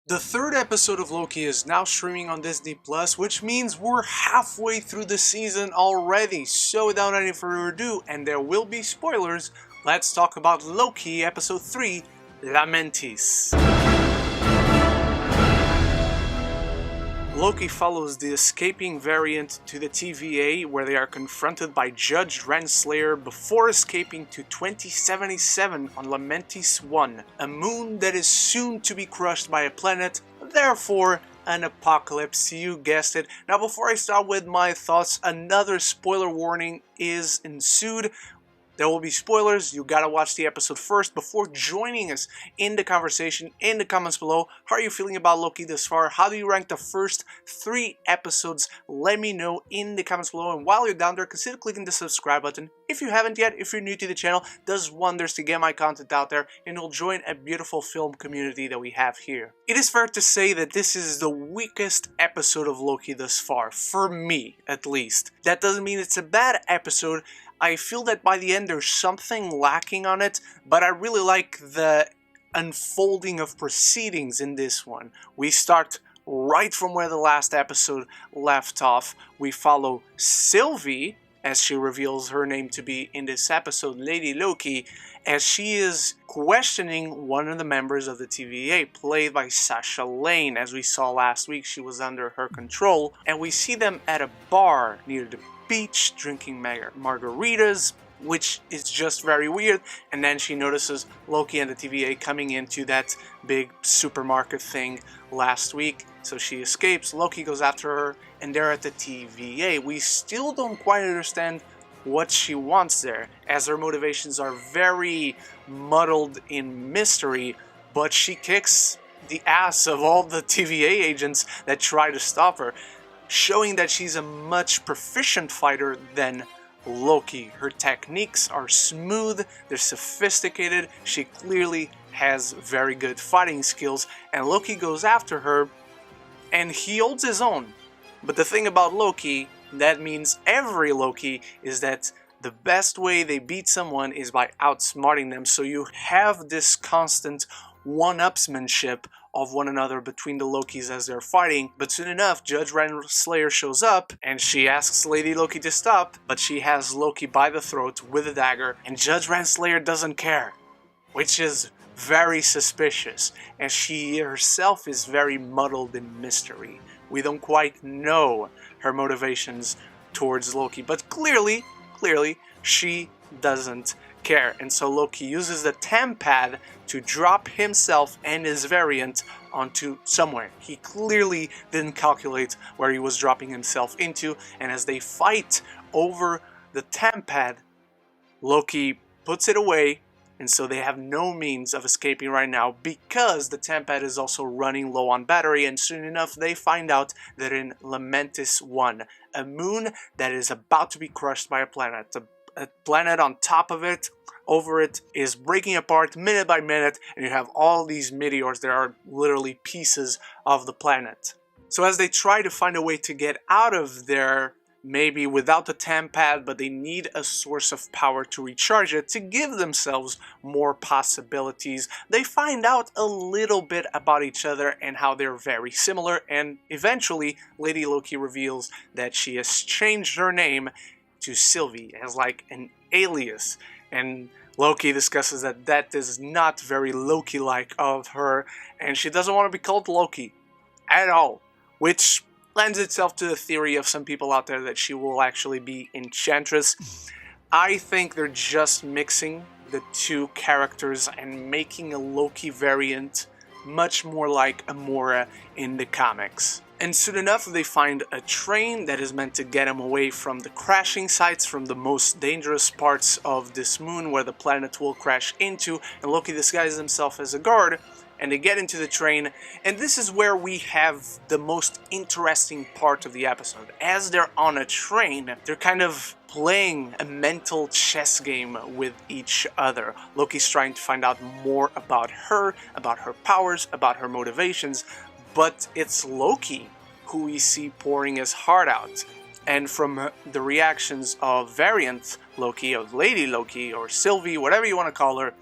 The third episode of Loki is now streaming on Disney Plus, which means we're halfway through the season already. So without any further ado, and there will be spoilers, let's talk about Loki episode 3, Lamentis. Loki follows the escaping variant to the TVA, where they are confronted by Judge Renslayer before escaping to 2077 on Lamentis 1, a moon that is soon to be crushed by a planet, therefore an apocalypse, you guessed it. Now before I start with my thoughts, another spoiler warning is ensued. There will be spoilers, you gotta watch the episode first before joining us in the conversation in the comments below. How are you feeling about Loki this far? How do you rank the first 3 episodes? Let me know in the comments below, and while you're down there, consider clicking the subscribe button. If you haven't yet, if you're new to the channel, it does wonders to get my content out there, and you'll join a beautiful film community that we have here. It is fair to say that this is the weakest episode of Loki thus far, for me at least. That doesn't mean it's a bad episode. I feel that by the end there's something lacking on it, but I really like the unfolding of proceedings in this one. We start right from where the last episode left off. We follow Sylvie, as she reveals her name to be in this episode, Lady Loki, as she is questioning one of the members of the TVA, played by Sasha Lane. As we saw last week, she was under her control, and we see them at a bar near the beach drinking margaritas, which is just very weird. And then she notices Loki and the TVA coming into that big supermarket thing last week, so she escapes. Loki goes after her, and they're at the TVA. We still don't quite understand what she wants there, as her motivations are very muddled in mystery, but she kicks the ass of all the TVA agents that try to stop her, showing that she's a much proficient fighter than Loki. Her techniques are smooth, they're sophisticated, she clearly has very good fighting skills, and Loki goes after her, and he holds his own. But the thing about Loki, that means every Loki, is that the best way they beat someone is by outsmarting them, so you have this constant one-upsmanship of one another between the Lokis as they're fighting. But soon enough, Judge Renslayer shows up, and she asks Lady Loki to stop, but she has Loki by the throat with a dagger, and Judge Renslayer doesn't care, which is very suspicious, as she herself is very muddled in mystery. We don't quite know her motivations towards Loki, but clearly, she doesn't care. And so Loki uses the TemPad to drop himself and his variant onto somewhere. He clearly didn't calculate where he was dropping himself into, and as they fight over the TemPad, Loki puts it away, and so they have no means of escaping right now because the TemPad is also running low on battery, and soon enough they find out that in Lamentis 1, a moon that is about to be crushed by a planet, a planet on top of it, over it, is breaking apart minute by minute, and you have all these meteors that are literally pieces of the planet. So as they try to find a way to get out of there, maybe without the TemPad, but they need a source of power to recharge it to give themselves more possibilities, they find out a little bit about each other and how they're very similar, and eventually Lady Loki reveals that she has changed her name to Sylvie as like an alias, and Loki discusses that that is not very Loki-like of her, and she doesn't want to be called Loki at all, which lends itself to the theory of some people out there that she will actually be Enchantress. I think they're just mixing the two characters and making a Loki variant much more like Amora in the comics. And soon enough they find a train that is meant to get them away from the crashing sites, from the most dangerous parts of this moon where the planet will crash into, and Loki disguises himself as a guard, and they get into the train, and this is where we have the most interesting part of the episode. As they're on a train, they're kind of playing a mental chess game with each other. Loki's trying to find out more about her powers, about her motivations, but it's Loki who we see pouring his heart out. And from the reactions of variant Loki, of Lady Loki, or Sylvie, whatever you want to call her,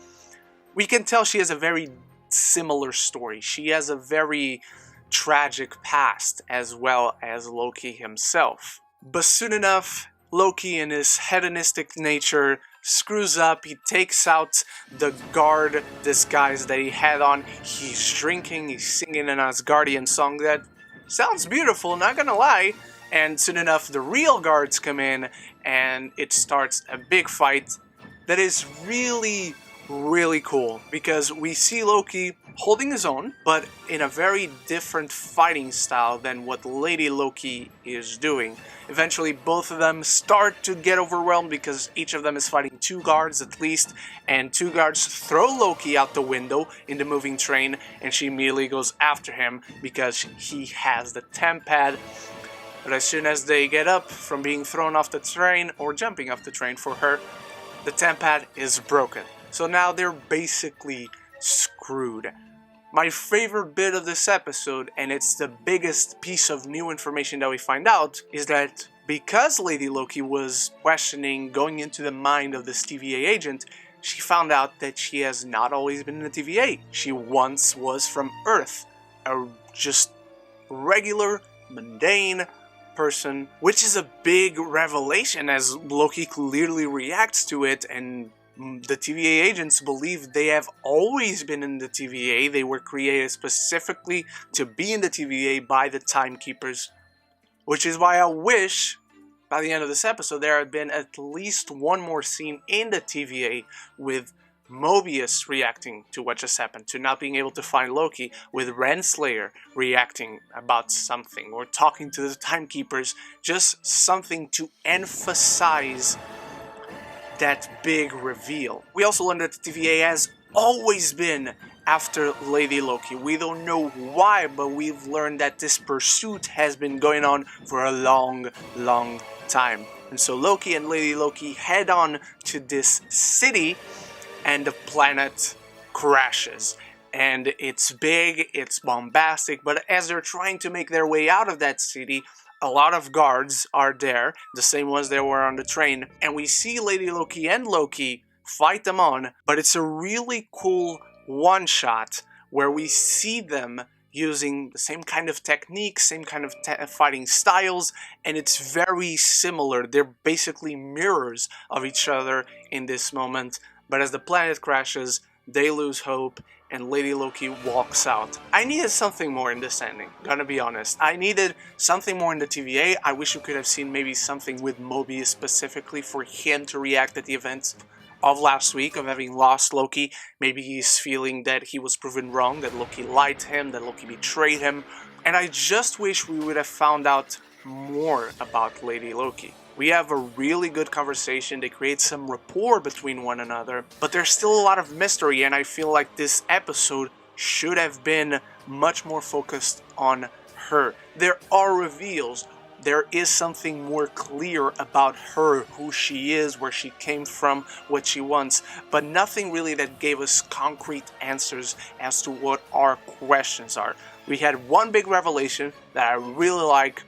we can tell she has a very similar story. She has a very tragic past as well as Loki himself. But soon enough, Loki, in his hedonistic nature, screws up. He takes out the guard disguise that he had on. He's drinking, he's singing an Asgardian song that sounds beautiful, not gonna lie. And soon enough, the real guards come in, and it starts a big fight that is really, really cool, because we see Loki holding his own, but in a very different fighting style than what Lady Loki is doing. Eventually, both of them start to get overwhelmed because each of them is fighting 2 guards at least, and 2 guards throw Loki out the window in the moving train, and she immediately goes after him because he has the temp pad. But as soon as they get up from being thrown off the train, or jumping off the train for her, the temp pad is broken. So now they're basically screwed. My favorite bit of this episode, and it's the biggest piece of new information that we find out, is that because Lady Loki was questioning, going into the mind of this TVA agent, she found out that she has not always been in the TVA. She once was from Earth, a just regular, mundane person, which is a big revelation as Loki clearly reacts to it, and the TVA agents believe they have always been in the TVA. They were created specifically to be in the TVA by the Timekeepers, which is why I wish by the end of this episode there had been at least one more scene in the TVA with Mobius reacting to what just happened, to not being able to find Loki, with Renslayer reacting about something, or talking to the Timekeepers, just something to emphasize that big reveal. We also learned that the TVA has always been after Lady Loki. We don't know why, but we've learned that this pursuit has been going on for a long, long time. And so Loki and Lady Loki head on to this city, and the planet crashes. And it's big, it's bombastic, but as they're trying to make their way out of that city, a lot of guards are there, the same ones that were on the train, and we see Lady Loki and Loki fight them on, but it's a really cool one-shot where we see them using the same kind of techniques, same kind of fighting styles, and it's very similar. They're basically mirrors of each other in this moment, but as the planet crashes, they lose hope, and Lady Loki walks out. I needed something more in this ending, gonna be honest. I needed something more in the TVA. I wish we could have seen maybe something with Mobius specifically for him to react at the events of last week, of having lost Loki. Maybe he's feeling that he was proven wrong, that Loki lied to him, that Loki betrayed him. And I just wish we would have found out more about Lady Loki. We have a really good conversation, they create some rapport between one another, but there's still a lot of mystery, and I feel like this episode should have been much more focused on her. There are reveals, there is something more clear about her, who she is, where she came from, what she wants, but nothing really that gave us concrete answers as to what our questions are. We had one big revelation that I really like,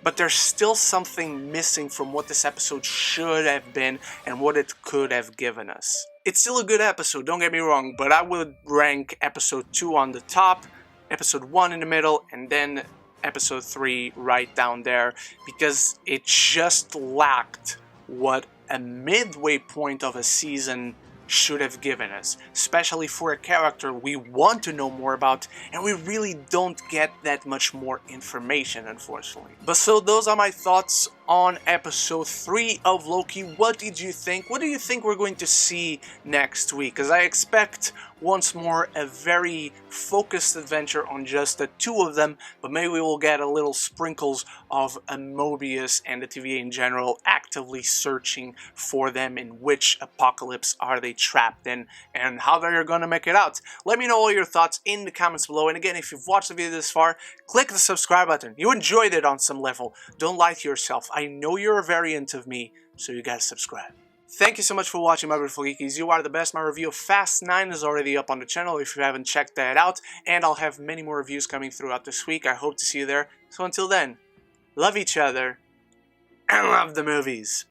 but there's still something missing from what this episode should have been and what it could have given us. It's still a good episode, don't get me wrong, but I would rank episode 2 on the top, episode 1 in the middle, and then episode 3 right down there, because it just lacked what a midway point of a season should have given us, especially for a character we want to know more about, and we really don't get that much more information, unfortunately. But so those are my thoughts on episode 3 of Loki. What did you think? What do you think we're going to see next week? Because I expect once more a very focused adventure on just the 2 of them, but maybe we will get a little sprinkles of a Mobius and the TVA in general actively searching for them, in which apocalypse are they trapped in, and how they're gonna make it out. Let me know all your thoughts in the comments below, and again, if you've watched the video this far, click the subscribe button. You enjoyed it on some level. Don't lie to yourself. I know you're a variant of me, so you gotta subscribe. Thank you so much for watching, my beautiful geekies. You are the best. My review of Fast 9 is already up on the channel if you haven't checked that out, and I'll have many more reviews coming throughout this week. I hope to see you there. So until then, love each other, and love the movies.